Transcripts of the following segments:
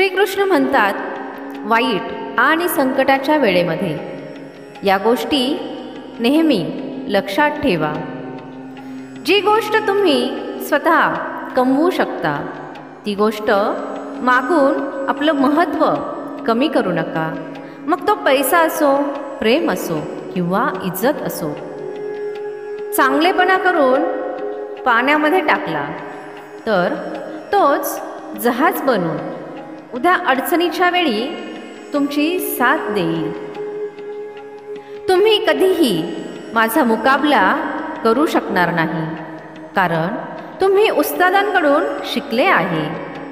श्रीकृष्ण म्हणतात, वाईट आणि संकटाच्या वेळेमध्ये या गोष्टी नेहमी लक्षात ठेवा. जी गोष्ट तुम्ही स्वतः कमवू शकता ती गोष्ट मागून आपलं महत्त्व कमी करू नका. मग तो पैसा असो, प्रेम असो किंवा इज्जत असो. चांगलेपणा करून पाण्यामध्ये टाकला तर तोच जहाज बनून उद्या अडचणीच्या वेळी तुमची साथ देईल. तुम्ही कधीही माझा मुकाबला करू शकणार नाही, कारण तुम्ही उस्तादांकडून शिकले आहे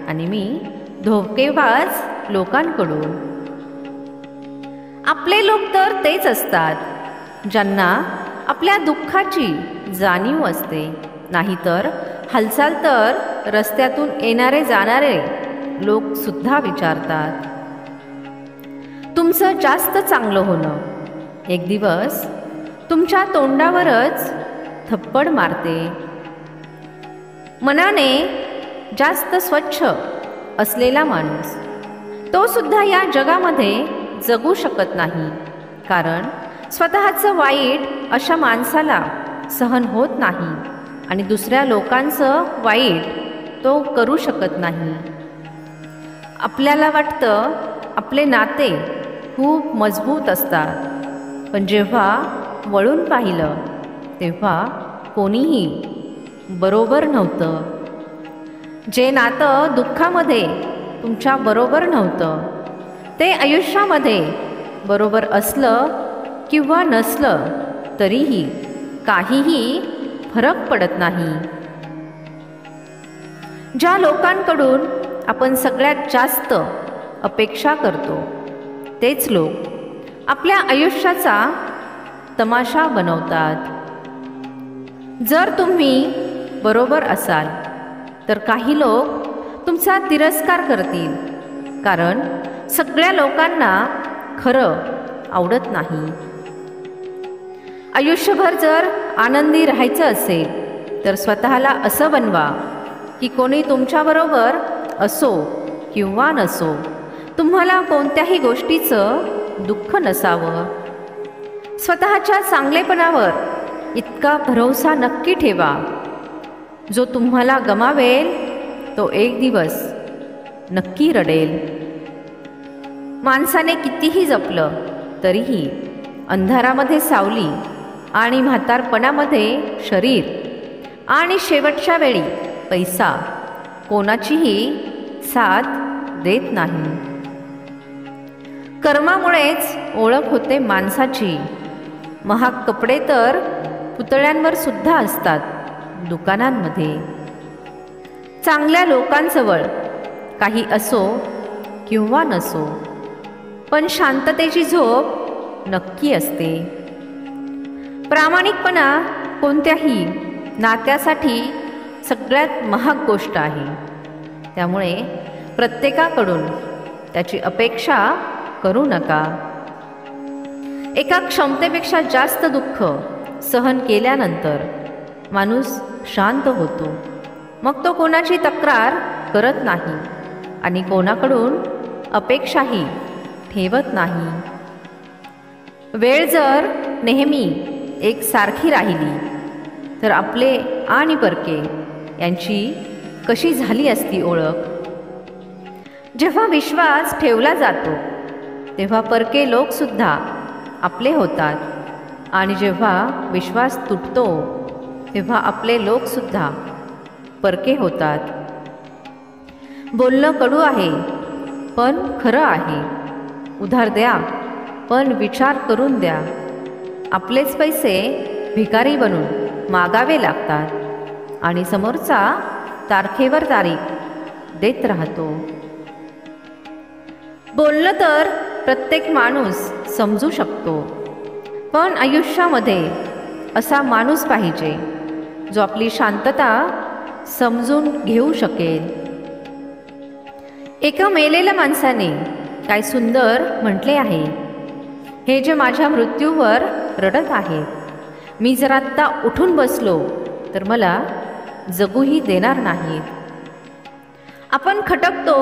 आणि मी धोकेबाज लोकांकडून. आपले लोक तर तेच असतात ज्यांना आपल्या दुःखाची जाणीव असते. नाहीतर हालचाल तर रस्त्यातून येणारे जाणारे लोक सुद्धा विचारतात. तुमचं जास्त चांगलं होणं एक दिवस तुमच्या तोंडावरच थप्पड मारते. मनाने जास्त स्वच्छ असलेला माणूस तो सुद्धा या जगामध्ये जगू शकत नाही, कारण स्वतःचं वाईट अशा माणसाला सहन होत नाही आणि दुसऱ्या लोकांचं वाईट तो करू शकत नाही. आपल्याला वाटतं आपले नाते खूप मजबूत असतात, पण जेव्हा वळून पाहिलं तेव्हा कोणीही बरोबर नव्हतं. जे नातं दुःखामध्ये तुमच्या बरोबर नव्हतं ते आयुष्यामध्ये बरोबर असलं किंवा नसलं तरीही काहीही फरक पडत नाही. ज्या लोकांकडून आपण सगळ्यात जास्त अपेक्षा करतो तेच लोक आपल्या आयुष्याचा तमाशा बनवतात. जर तुम्ही बरोबर असाल तर काही लोक तुमचा तिरस्कार करतील, कारण सगळ्या लोकांना खरं आवडत नाही. आयुष्यभर जर आनंदी राहायचं असेल तर स्वतःला असं बनवा की कोणी तुमच्याबरोबर असो किंवा नसो, तुम्हाला कोणत्याही गोष्टीचं दुःख नसावं. स्वतःच्या चांगलेपणावर इतका भरवसा नक्की ठेवा, जो तुम्हाला गमावेल तो एक दिवस नक्की रडेल. माणसाने कितीही जपलं तरीही अंधारामध्ये सावली आणि म्हातारपणामध्ये शरीर आणि शेवटच्या वेळी पैसा कोणाचीही साथ देत नाही. कर्मामुळेच ओळख होते माणसाची. महाग कपडे तर पुतळ्यांवर सुद्धा असतात दुकानांमध्ये. चांगल्या लोकांजवळ काही असो किंवा नसो, पण शांततेची झोप नक्की असते. प्रामाणिकपणा कोणत्याही नात्यासाठी सगळ्यात महाग गोष्ट आहे. त्यामुळे प्रत्येकाकडून त्याची अपेक्षा करू नका. एका क्षमतेपेक्षा जास्त दुःख सहन केल्यानंतर माणूस शांत होतो. मग तो कोणाची तक्रार करत नाही आणि कोणाकडून अपेक्षाही ठेवत नाही. वेळ जर नेहमी एकसारखी राहिली तर आपले आणि परके यांची कशी झाली असती ओळख. जेव्हा विश्वास ठेवला जातो तेव्हा परके लोकसुद्धा आपले होतात आणि जेव्हा विश्वास तुटतो तेव्हा आपले लोकसुद्धा परके होतात. बोलणं कडू आहे पण खरं आहे. उधार द्या पण विचार करून द्या. आपलेच पैसे भिकारी बनून मागावे लागतात आणि समोरचा तारखेवर तारीख देत राहतो. बोलणं तर प्रत्येक माणूस समजू शकतो, पण आयुष्यामध्ये असा माणूस पाहिजे जो आपली शांतता समजून घेऊ शकेल. एका मेलेल्या माणसाने काय सुंदर म्हटले आहे, हे जे माझ्या मृत्यूवर रडत आहेत, मी जर आत्ता उठून बसलो तर मला जगूही देणार नाहीत. आपण खटकतो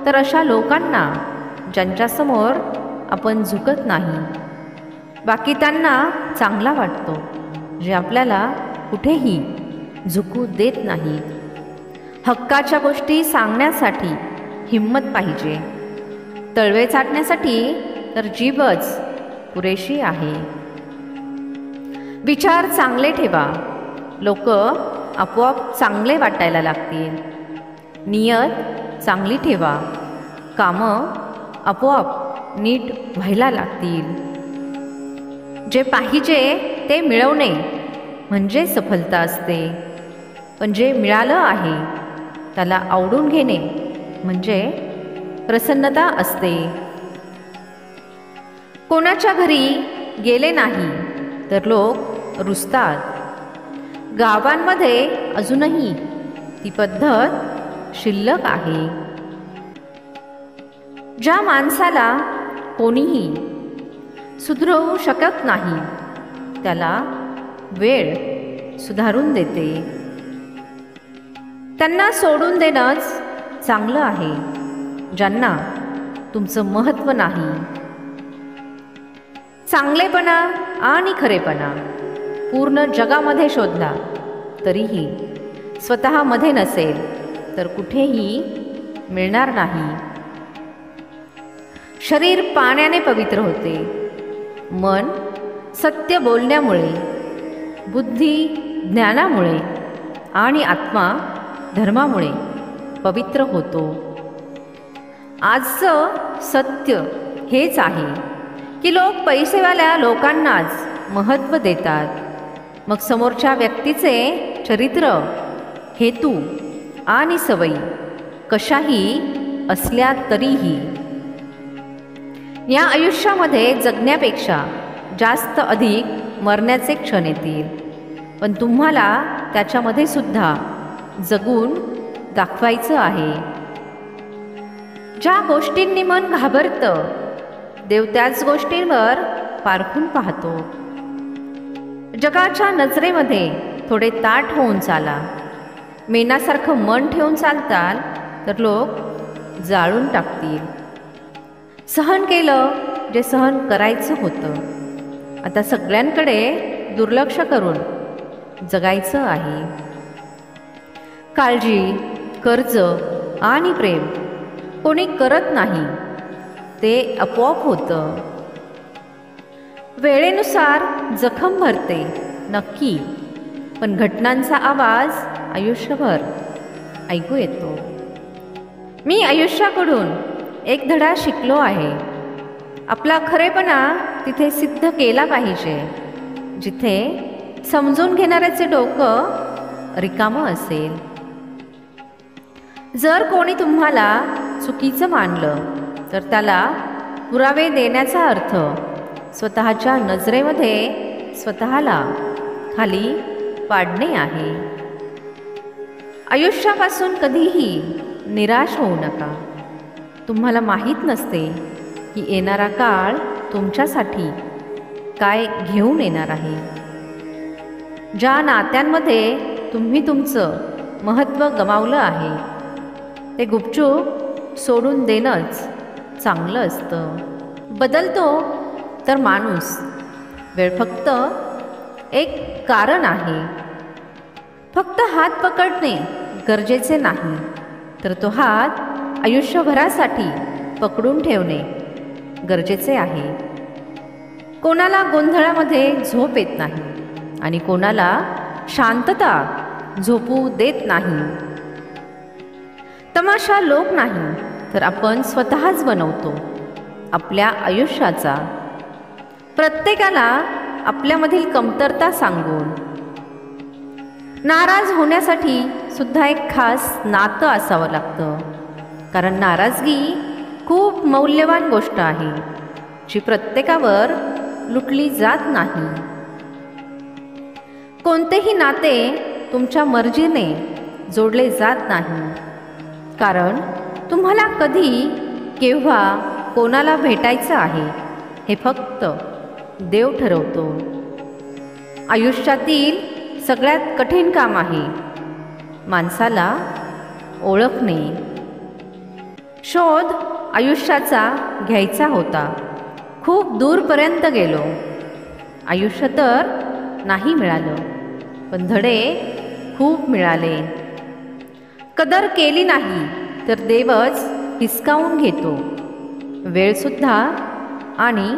तर अशा लोकांना ज्यांच्यासमोर आपण झुकत नाही. बाकी त्यांना चांगला वाटतो, जे आपल्याला कुठेही झुकू देत नाही. हक्काच्या गोष्टी सांगण्यासाठी हिंमत पाहिजे. तळवे चाटण्यासाठी तर जीभच पुरेशी आहे. विचार चांगले ठेवा, लोक आपोआप चांगले वाटायला लागतील. नियत चांगली ठेवा, कामं आपोआप नीट व्हायला लागतील. जे पाहिजे ते मिळवणे म्हणजे सफलता असते, पण जे मिळालं आहे त्याला आवडून घेणे म्हणजे प्रसन्नता असते. कोणाच्या घरी गेले नाही तर लोक रुसतात. गावांमध्ये अजूनही ती पद्धत शिल्लक आहे. ज्या माणसाला कोणीही सुधरवू शकत नाही त्याला वेळ सुधारून देते. त्यांना सोडून देणंच चांगलं आहे ज्यांना तुमचं महत्त्व नाही. चांगलेपणा आणि खरेपणा पूर्ण जगामध्ये शोधला तरीही स्वतःमध्ये नसेल तर कुठेही मिळणार नाही. शरीर पाण्याने पवित्र होते, मन सत्य बोलण्यामुळे, बुद्धी ज्ञानामुळे आणि आत्मा धर्मामुळे पवित्र होतो. आजचं सत्य हेच आहे की लोक पैसेवाल्या लोकांनाच महत्त्व देतात. मग समोरच्या व्यक्तीचे चरित्र, हेतू आणि सवयी कशाही असल्या तरीही. या आयुष्यामध्ये जगण्यापेक्षा जास्त अधिक मरण्याचे क्षण येतील, पण तुम्हाला त्याच्यामध्ये सुद्धा जगून दाखवायचं आहे. ज्या गोष्टींनी मन घाबरतं देव त्याच गोष्टींवर पारखून पाहतो. जगाच्या नजरेमध्ये थोडे ताठ होऊन चाला. मेणासारखं मन ठेवून चालताल तर लोक जाळून टाकतील. सहन केलं जे सहन करायचं होतं. आता सगळ्यांकडे दुर्लक्ष करून जगायचं आहे. काळजी, कर्ज आणि प्रेम कोणी करत नाही, ते आपोआप होतं. वेळेनुसार जखम भरते नक्की, पण घटनांचा आवाज आयुष्यभर ऐकू येतो. मी आयुष्याकडून एक धडा शिकलो आहे. आपला खरेपणा तिथे सिद्ध केला पाहिजे जिथे समजून घेणाऱ्याचे डोकं रिकामं असेल. जर कोणी तुम्हाला चुकीचं मानलं तर त्याला पुरावे देण्याचा अर्थ स्वतःच्या नजरेमध्ये स्वतःला खाली पाडणे आहे. आयुष्यापासून कधीही निराश होऊ नका. तुम्हाला माहीत नसते की येणारा काळ तुमच्यासाठी काय घेऊन येणार आहे. ज्या नात्यांमध्ये तुम्ही तुमचं महत्त्व गमावलं आहे ते गुपचूप सोडून देणंच चांगलं असतं. बदलतो तर माणूस, वेळ फक्त एक कारण आहे. फक्त हात पकडणे गरजेचे नाही, तर तो हात आयुष्यभरासाठी पकडून ठेवणे गरजेचे आहे. कोणाला गोंधळामध्ये झोप येत नाही आणि कोणाला शांतता झोपू देत नाही. तमाशा लोक नाही तर आपण स्वतःच बनवतो आपल्या आयुष्याचा. प्रत्येकाला आपल्यामधील कमतरता सांगून. नाराज होण्यासाठी सुद्धा एक खास नातं असावं लागतं, कारण नाराजगी खूप मौल्यवान गोष्ट आहे जी प्रत्येकावर लुटली जात नाही. कोणतेही नाते तुमच्या मर्जीने जोडले जात नाही, कारण तुम्हाला कधी, केव्हा, कोणाला भेटायचं आहे हे फक्त देव ठरवतो. आयुष्यातील सगळ्यात कठीण काम आहे माणसाला ओळखणे. शोध आयुष्याचा घ्यायचा होता. खूप दूरपर्यंत गेलो. आयुष्य तर नाही मिळालं, पण धडे खूप मिळाले. कदर केली नाही तर देवच हिसकावून घेतो, वेळसुद्धा आणि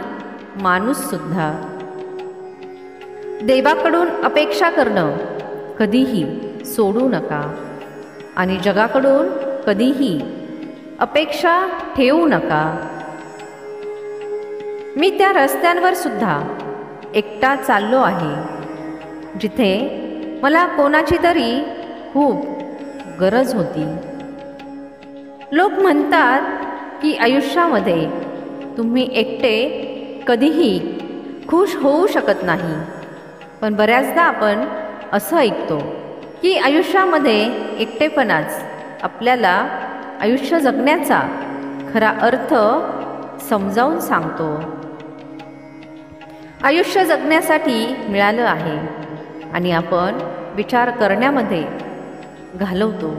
माणूससुद्धा. देवाकडून अपेक्षा करणं कधीही सोडू नका आणि जगाकडून कधीही अपेक्षा ठेवू नका. मी त्या रस्त्यांवर सुद्धा एकटा चाललो आहे, जिथे मला कोणाची तरी खूप गरज होती. लोक म्हणतात की आयुष्यामध्ये तुम्ही एकटे कधीही खुश होऊ शकत नाही, पण बऱ्याचदा आपण असं ऐकतो की आयुष्यामध्ये एकटेपणाच आपल्याला आयुष्य जगण्याचा खरा अर्थ समजावून सांगतो. आयुष्य जगण्यासाठी मिळालं आहे आणि आपण विचार करण्यामध्ये घालवतो.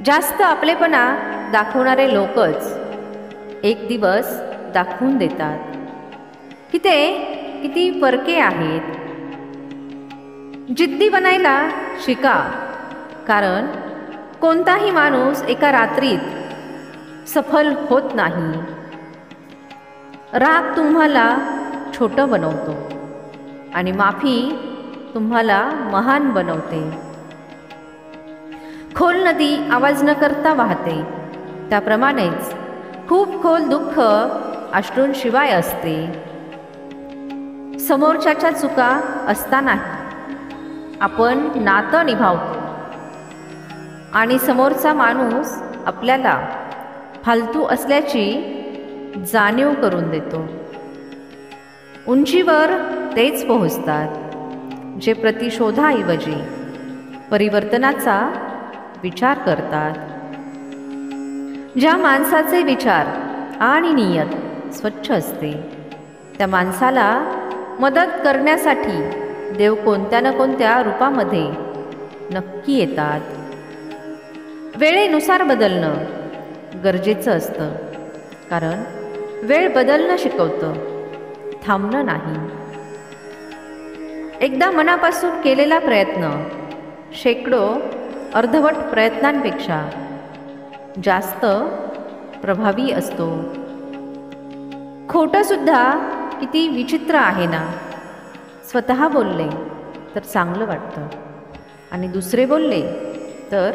जास्त आपलेपणा दाखवणारे लोकच एक दिवस दाखवून देतात की ते किती परके आहेत. जिद्दी बनायला शिका, कारण कोणताही माणूस एका रात्रीत सफल होत नाही. राग तुम्हाला छोटं बनवतो आणि माफी तुम्हाला महान बनवते. खोल नदी आवाज न करता वाहते, त्याप्रमाणेच खूप खोल दुःख अश्रूंशिवाय असते. समोरच्याच्या चुका असतानाही आपण नातं निभावतो आणि समोरचा माणूस आपल्याला फालतू असल्याची जाणीव करून देतो. उंचीवर तेच पोहोचतात जे प्रतिशोधाऐवजी परिवर्तनाचा विचार करतात. ज्या माणसाचे विचार आणि नियत स्वच्छ असते, त्या माणसाला मदत करण्यासाठी देव कोणत्या ना कोणत्या रूपामध्ये नक्की येतात. वेळेनुसार बदलणं गरजेचं असतं, कारण वेळ बदलणं शिकवतं, थांबणं नाही. एकदा मनापासून केलेला प्रयत्न शेकडो अर्धवट प्रयत्नांपेक्षा जास्त प्रभावी असतो. खोटं सुद्धा किती विचित्र आहे ना. स्वतः बोलले तर चांगलं वाटतं आणि दुसरे बोलले तर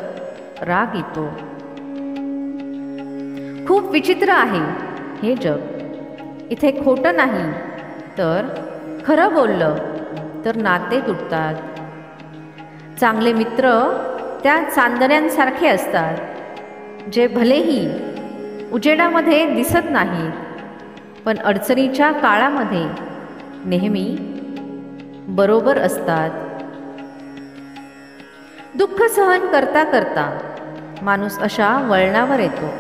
राग येतो. खूप विचित्र आहे हे जग. इथे खोटं नाही तर खरं बोललं तर नाते तुटतात. चांगले मित्र त्या चांदण्यांसारखे असतात, जे भलेही उजेडामध्ये दिसत नाहीत, पण अडचणीच्या काळामध्ये नेहमी बरोबर असतात. दुःख सहन करता करता माणूस अशा वळणावर येतो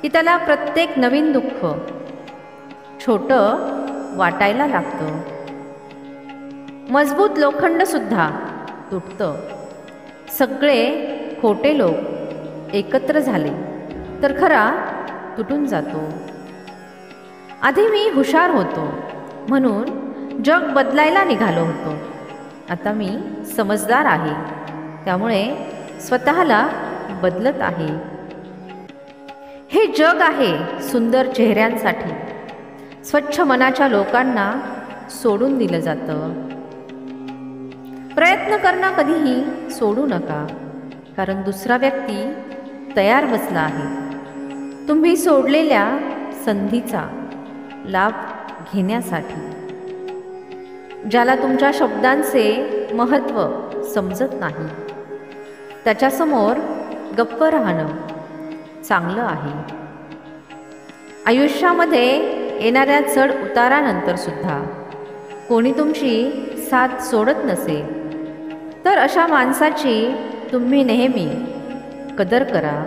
की त्याला प्रत्येक नवीन दुःख छोटं वाटायला लागतं. मजबूत लोखंडसुद्धा तुटतं. सगळे खोटे लोक एकत्र झाले तर खरा तुटून जातो. आधी मी हुशार होतो म्हणून जग बदलायला निघालो होतो. आता मी समजदार आहे, त्यामुळे स्वतःला बदलत आहे. हे जग आहे सुंदर चेहऱ्यांसाठी. स्वच्छ मनाच्या लोकांना सोडून दिलं जातं. प्रयत्न करणं कधीही सोडू नका, कारण दुसरा व्यक्ती तयार बसला आहे तुम्ही सोडलेल्या संधीचा लाभ घेण्यासाठी. ज्याला तुमच्या शब्दांचे महत्त्व समजत नाही, त्याच्यासमोर गप्प राहणं चांगलं आहे. आयुष्यामध्ये येणाऱ्या चढ उतारानंतर सुद्धा कोणी तुमची साथ सोडत नसेल, तर अशा माणसाची तुम्ही नेहमी कदर करा.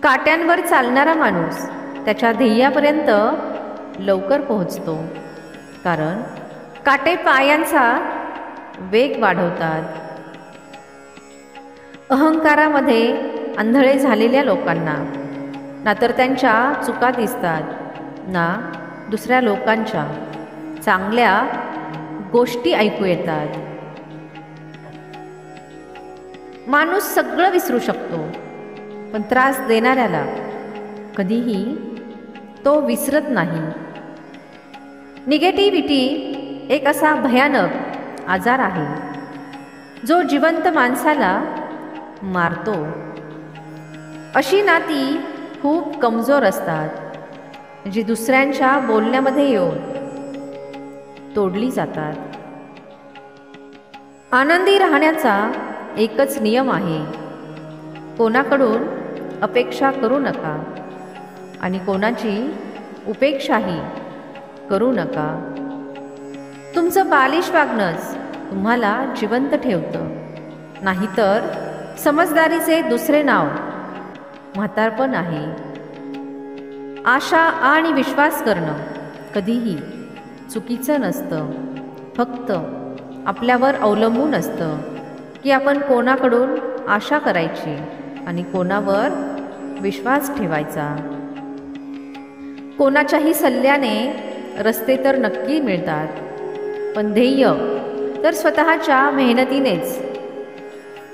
काट्यांवर चालणारा माणूस त्याच्या ध्येयापर्यंत लवकर पोहोचतो, कारण काटे पायांचा वेग वाढवतात. अहंकारामध्ये आंधळे झालेल्या लोकांना ना तर त्यांच्या चुका दिसतात ना दुसऱ्या लोकांच्या चांगल्या गोष्टी ऐकू येतात. माणूस सगळं विसरू शकतो, पण त्रास देणाऱ्याला कधीही तो विसरत नाही. निगेटिव्हिटी एक असा भयानक आजार आहे जो जिवंत माणसाला मारतो. अशी नाती खूप कमजोर असतात जी दुसऱ्यांच्या बोलण्यामध्ये येऊन तोडली जातात. आनंदी राहण्याचा एकच नियम आहे, कोणाकडून अपेक्षा करू नका आणि कोणाची उपेक्षाही करू नका. तुमचं बालिश वागणंच तुम्हाला जिवंत ठेवतं, नाहीतर समजदारीचे दुसरे नाव म्हातारपण आहे. आशा आणि विश्वास करणं कधीही चुकीचं नसतं, फक्त आपल्यावर अवलंबून असतं की आपण कोणाकडून आशा करायची आणि कोणावर विश्वास ठेवायचा. कोणाच्याही सल्ल्याने रस्ते तर नक्की मिळतात, पण ध्येय तर स्वतःच्या मेहनतीनेच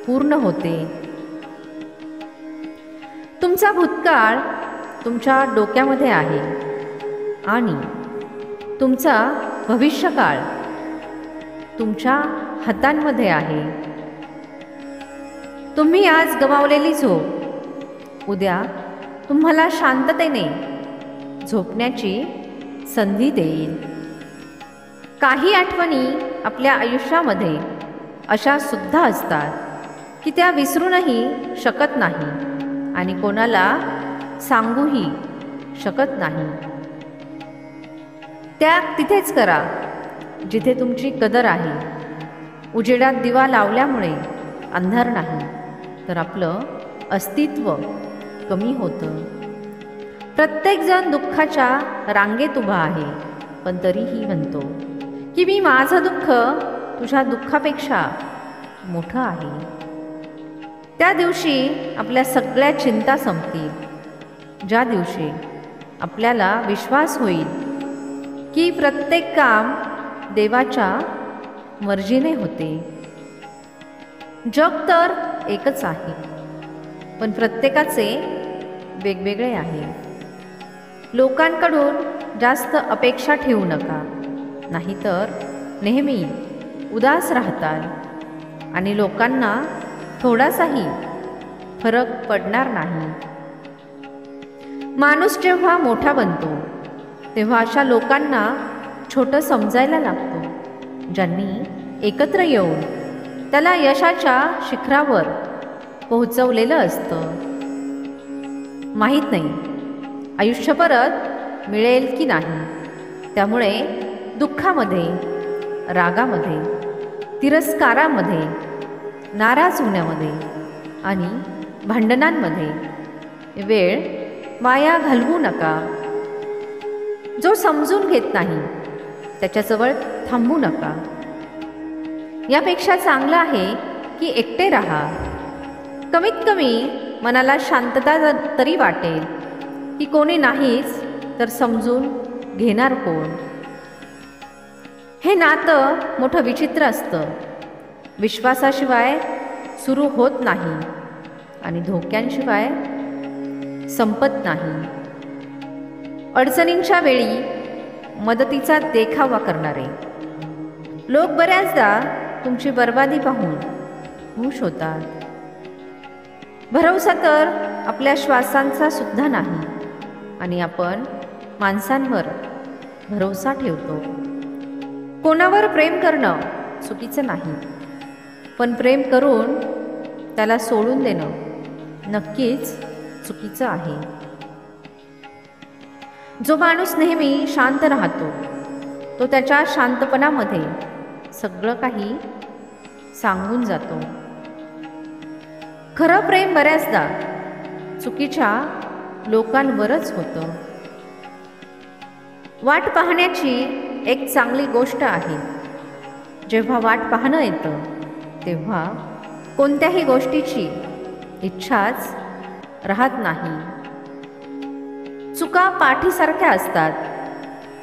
पूर्ण होते. तुमचा भूतकाळ तुमच्या डोक्यामध्ये आहे आणि तुमचा भविष्यकाळ तुमच्या हातांमध्ये आहे. तुम्ही आज गमावलेली झोप उद्या तुम्हाला शांततेने झोपण्याची संधी देईल. काही आठवणी आपल्या आयुष्यामध्ये अशा सुद्धा असतात की त्या विसरूनही शकत नाही आणि कोणाला सांगूही शकत नाही. त्या तिथेच करा जिथे तुमची कदर आहे. उजेडात दिवा लावल्यामुळे अंधार नाही, तर आपलं अस्तित्व कमी होतं. प्रत्येकजण दुःखाच्या रांगेत उभा आहे, पण तरीही म्हणतो की मी माझं दुःख तुझ्या दुःखापेक्षा मोठं आहे. त्या दिवशी आपल्या सगळ्या चिंता संपतील, ज्या दिवशी आपल्याला विश्वास होईल की प्रत्येक काम देवाच्या मर्जीने होते. जग तर एकच आहे, पण प्रत्येकाचे वेगवेगळे आहे. लोकांकडून जास्त अपेक्षा ठेवू नका, नाहीतर नेहमी उदास राहताल आणि लोकांना थोडासाही फरक पडणार नाही. माणूस जेव्हा मोठा बनतो तेव्हा अशा लोकांना छोटं समजायला लागतो, ज्यांनी एकत्र येऊन त्याला यशाच्या शिखरावर पोहोचवलेलं असतं. माहीत नाही आयुष्य परत मिळेल की नाही, त्यामुळे दुःखामध्ये, रागामध्ये, तिरस्कारामध्ये, नाराज होण्यामध्ये आणि भांडणांमध्ये वेळ वाया घालवू नका. जो समजून घेत नाही त्याच्याजवळ थांबू नका. यापेक्षा चांगलं आहे की एकटे राहा. कमीत कमी मनाला शांतता तरी वाटेल की कोणी नाहीच तर समजून घेणार कोण. हे नातं मोठं विचित्र असतं. विश्वासाशिवाय सुरू होत नाही आणि धोक्यांशिवाय संपत नाही. अडचणींच्या वेळी मदतीचा देखावा करणारे लोक बऱ्याचदा तुमची बर्बादी पाहून खुश होतात. भरवसा तर आपल्या श्वासांचा सुद्धा नाही आणि आपण माणसांवर भरवसा ठेवतो. कोणावर प्रेम करणं चुकीचं नाही, पण प्रेम करून त्याला सोडून देणं नक्कीच चुकीचं आहे. जो माणूस नेहमी शांत राहतो तो त्याच्या शांतपणामध्ये सगळं काही सांगून जातो. खरं प्रेम बऱ्याचदा चुकीच्या लोकांवरच होतं. वाट पाहण्याची एक चांगली गोष्ट आहे. जेव्हा वाट पाहणं येतं तेव्हा कोणत्याही गोष्टीची इच्छाच राहत नाही. चुका पाठीसारख्या असतात,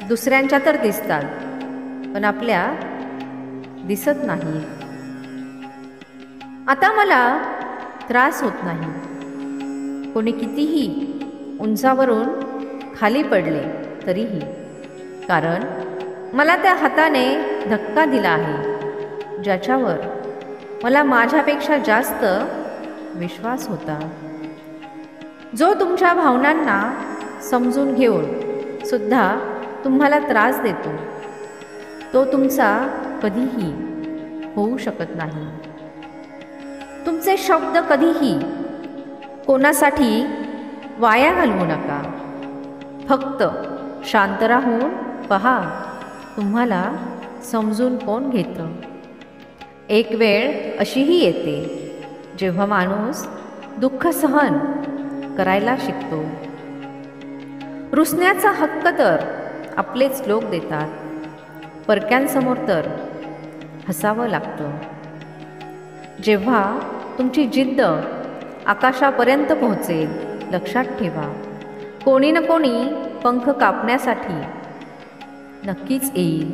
दुसऱ्यांच्या तर दिसतात, पण आपल्या दिसत नाही. आता मला त्रास होत नाही. कोणी कितीही उंचावरून खाली पडले तरीही, कारण मला त्या हाताने धक्का दिला आहे ज्याच्यावर मला माझ्यापेक्षा जास्त विश्वास होता. जो तुमच्या भावनांना समजून घेऊन सुद्धा तुम्हाला त्रास देतो, तो तुमचा कधीही होऊ शकत नाही. तुमचे शब्द कधीही कोणासाठी वाया घालवू नका. फक्त शांत राहून पहा, तुम्हाला समजून कोण घेतं. एक वेळ अशीही येते जेव्हा माणूस दुःख सहन करायला शिकतो. रुसण्याचा हक्क तर आपलेच लोक देतात, परक्यांसमोर तर हसावं लागतं. जेव्हा तुमची जिद्द आकाशापर्यंत पोहोचेल, लक्षात ठेवा, कोणी ना कोणी पंख कापण्यासाठी नक्कीच येईल.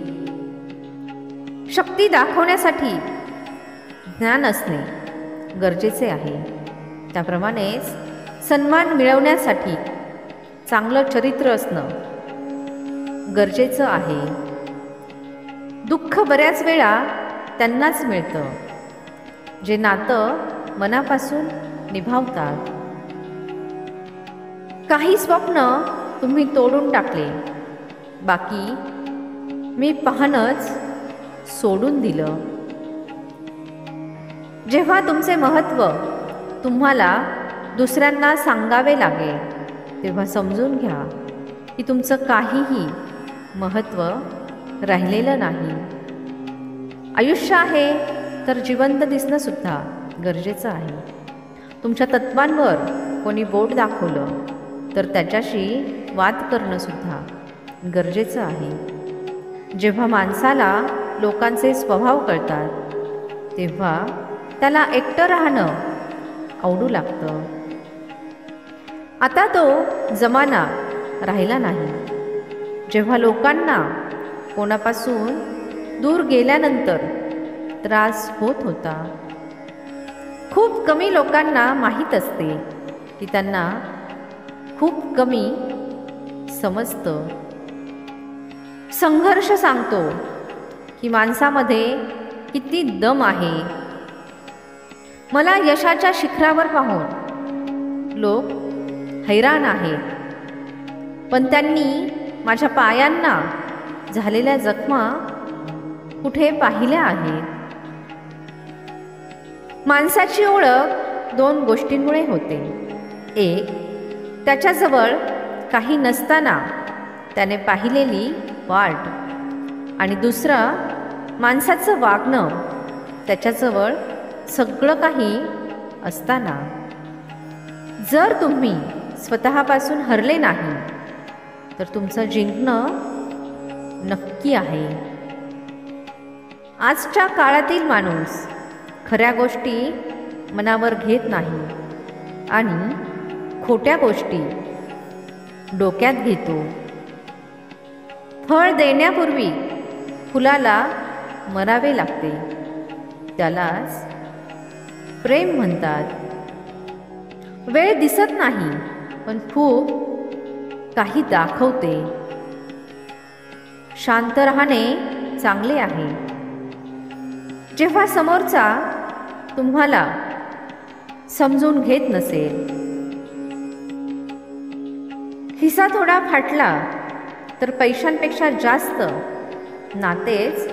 शक्ती दाखवण्यासाठी ज्ञान असणे गरजेचे आहे. त्याप्रमाणेच सन्मान मिळवण्यासाठी चांगलं चरित्र असणं गरजेचं आहे. दुःख बऱ्याच वेळा त्यांनाच मिळतं जे नातं मनापासून निभावतात. काही स्वप्न तुम्ही तोडून टाकले, बाकी मी पाहणंच सोडून दिलं. जेव्हा तुमचे महत्त्व तुम्हाला दुसऱ्यांना सांगावे लागेल, तेव्हा समजून घ्या की तुमचं काहीही महत्त्व राहिलेलं नाही. आयुष्य आहे तर जिवंत दिसणंसुद्धा गरजेचं आहे. तुमच्या तत्वांवर कोणी बोट दाखवलं तर त्याच्याशी वाद करणंसुद्धा गरजेचं आहे. जेव्हा माणसाला लोकांचे स्वभाव कळतात, तेव्हा त्याला एकटं राहणं आवडू लागतं. आता तो जमाना राहिला नाही जेव्हा लोकांना कोणापासून दूर गेल्यानंतर त्रास होत होता. खूप कमी लोकांना माहीत असते की त्यांना खूप कमी समजतं. संघर्ष सांगतो की माणसामध्ये किती दम आहे. मला यशाच्या शिखरावर पाहून लोक हैराण आहेत, पण त्यांनी माझ्या पायांना झालेल्या जखमा कुठे पाहिल्या आहेत. माणसाची ओळख दोन गोष्टींमुळे होते. एक, त्याच्याजवळ काही नसताना त्याने पाहिलेली वाट, आणि दुसरं, माणसाचं वागणं त्याच्याजवळ सगळं काही असताना. जर तुम्ही स्वतःपासून हरले नाही तर तुमचं जिंकणं नक्की आहे. आजच्या काळातील माणूस खऱ्या गोष्टी मनावर घेत नाही आणि खोट्या गोष्टी डोक्यात घेतो. फळ देण्यापूर्वी फुलाला मरावे लागते, त्यालाच प्रेम म्हणतात. वेळ दिसत नाही पण खूप काही दाखवते. शांत राहणे चांगले आहे. जेव्हा समोरचा तुम्हाला समजून घेत नसेल, खिसा थोडा फाटला तर पैशांपेक्षा जास्त नातेच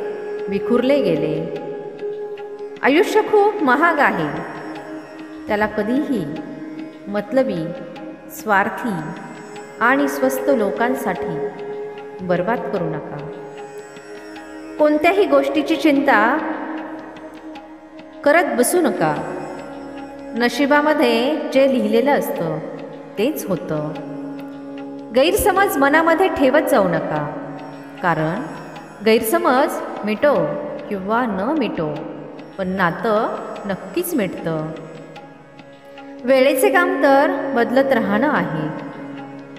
विखुरले गेले. आयुष्य खूप महाग आहे, त्याला कधीही मतलबी, स्वार्थी आणि स्वस्त लोकांसाठी बर्बाद करू नका. कोणत्याही गोष्टीची चिंता करत बसू नका. नशिबामध्ये जे लिहिलेलं असतं तेच होतं. गैरसमज मनामध्ये ठेवत जाऊ नका, कारण गैरसमज मिटो किंवा न मिटो, पण नातं नक्कीच मिटतं. वेळेचे काम तर बदलत राहणं आहे.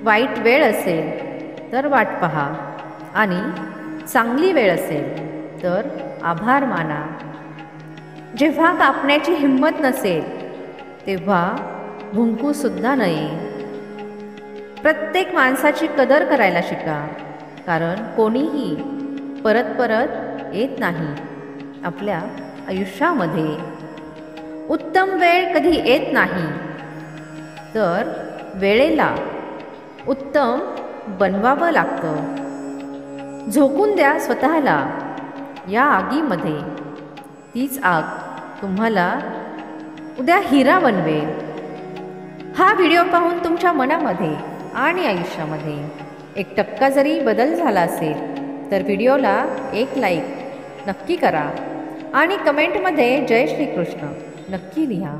वाईट वेळ असेल तर वाट पहा आणि चांगली वेळ असेल तर आभार माना. जेव्हा कापण्याची हिंमत नसेल तेव्हा भुंकूसुद्धा नये. प्रत्येक माणसाची कदर करायला शिका, कारण कोणीही परत परत येत नाही आपल्या आयुष्यामध्ये. उत्तम वेळ कधी येत नाही, तर वेळेला उत्तम बनवावं लागतं. झोकून द्या स्वतःला या आगीमध्ये. तीच आग तुम्हाला उद्या हिरा बनवेल. हा व्हिडिओ पाहून तुमच्या मनामध्ये आणि आयुष्यामध्ये 1% जरी बदल झाला असेल तर व्हिडिओला एक लाईक नक्की करा आणि कमेंटमध्ये जय श्रीकृष्ण नक्की लिहा.